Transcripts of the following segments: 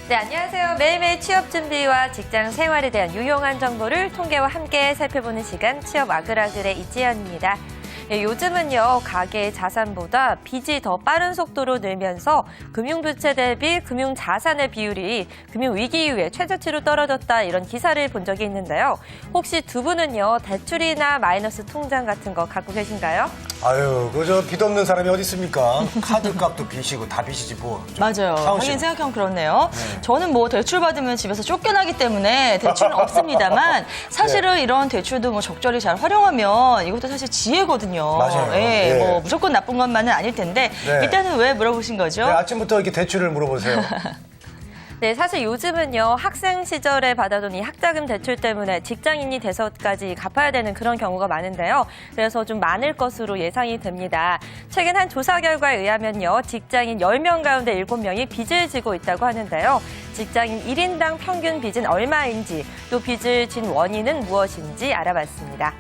네, 안녕하세요. 매일매일 취업 준비와 직장 생활에 대한 유용한 정보를 통계와 함께 살펴보는 시간 취업 아글아글의 이지연입니다. 네, 요즘은요, 가계의 자산보다 빚이 더 빠른 속도로 늘면서 금융부채 대비 금융자산의 비율이 금융위기 이후에 최저치로 떨어졌다 이런 기사를 본 적이 있는데요. 혹시 두 분은요, 대출이나 마이너스 통장 같은 거 갖고 계신가요? 아유, 그저 빚 없는 사람이 어디 있습니까? 카드값도 빚이고 다 빚이지 뭐. 맞아요. 하긴 생각하면 그렇네요. 네. 저는 뭐 대출 받으면 집에서 쫓겨나기 때문에 대출은 없습니다만 사실은 네. 이런 대출도 뭐 적절히 잘 활용하면 이것도 사실 지혜거든요. 맞아요. 예, 예. 뭐 무조건 나쁜 것만은 아닐 텐데 네. 일단은 왜 물어보신 거죠? 네, 아침부터 이렇게 대출을 물어보세요. 네, 사실 요즘은요, 학생 시절에 받아둔 이 학자금 대출 때문에 직장인이 돼서까지 갚아야 되는 그런 경우가 많은데요. 그래서 좀 많을 것으로 예상이 됩니다. 최근 한 조사 결과에 의하면요, 직장인 10명 가운데 7명이 빚을 지고 있다고 하는데요. 직장인 1인당 평균 빚은 얼마인지, 또 빚을 진 원인은 무엇인지 알아봤습니다.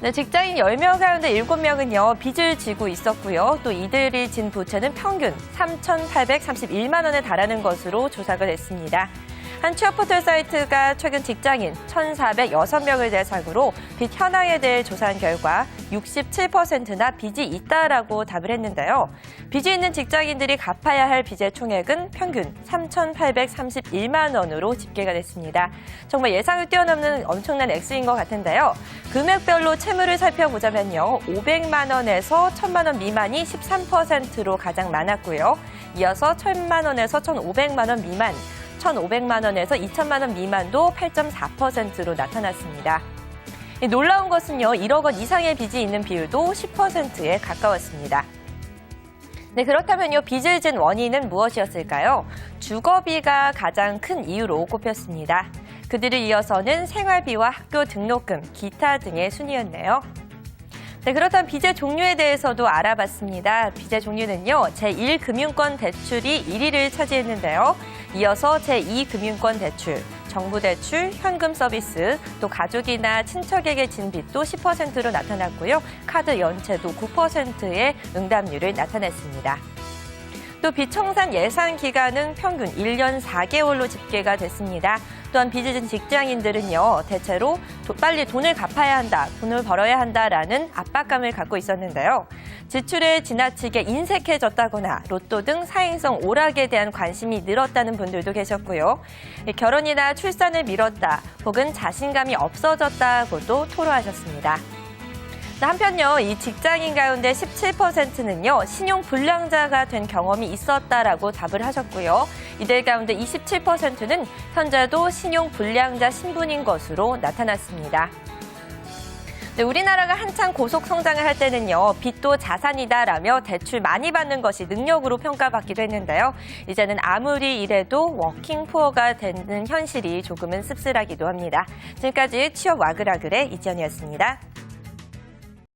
네, 직장인 10명 가운데 7명은요, 빚을 지고 있었고요. 또 이들이 진 부채는 평균 3,831만 원에 달하는 것으로 조사가 됐습니다. 한 취업 포털 사이트가 최근 직장인 1,406명을 대상으로 빚 현황에 대해 조사한 결과 67%나 빚이 있다라고 답을 했는데요. 빚이 있는 직장인들이 갚아야 할 빚의 총액은 평균 3,831만 원으로 집계가 됐습니다. 정말 예상을 뛰어넘는 엄청난 액수인 것 같은데요. 금액별로 채무를 살펴보자면요. 500만 원에서 1,000만 원 미만이 13%로 가장 많았고요. 이어서 1,000만 원에서 1,500만 원 미만, 1,500만 원에서 2,000만 원 미만도 8.4%로 나타났습니다. 놀라운 것은요, 1억 원 이상의 빚이 있는 비율도 10%에 가까웠습니다. 네, 그렇다면요, 빚을 진 원인은 무엇이었을까요? 주거비가 가장 큰 이유로 꼽혔습니다. 그들을 이어서는 생활비와 학교 등록금, 기타 등의 순이었네요. 네, 그렇다면 빚의 종류에 대해서도 알아봤습니다. 빚의 종류는요, 제1금융권 대출이 1위를 차지했는데요. 이어서 제2금융권 대출, 정부 대출, 현금 서비스, 또 가족이나 친척에게 진 빚도 10%로 나타났고요. 카드 연체도 9%의 응답률을 나타냈습니다. 또 빚 청산 예상 기간은 평균 1년 4개월로 집계가 됐습니다. 또한 빚을 진 직장인들은요, 대체로 빨리 돈을 갚아야 한다, 돈을 벌어야 한다라는 압박감을 갖고 있었는데요. 지출에 지나치게 인색해졌다거나 로또 등 사행성 오락에 대한 관심이 늘었다는 분들도 계셨고요. 결혼이나 출산을 미뤘다, 혹은 자신감이 없어졌다고도 토로하셨습니다. 한편요, 이 직장인 가운데 17%는요, 신용 불량자가 된 경험이 있었다라고 답을 하셨고요. 이들 가운데 27%는 현재도 신용 불량자 신분인 것으로 나타났습니다. 네, 우리나라가 한창 고속 성장을 할 때는요, 빚도 자산이다라며 대출 많이 받는 것이 능력으로 평가받기도 했는데요. 이제는 아무리 이래도 워킹 푸어가 되는 현실이 조금은 씁쓸하기도 합니다. 지금까지 취업 와글와글의 이지연이었습니다.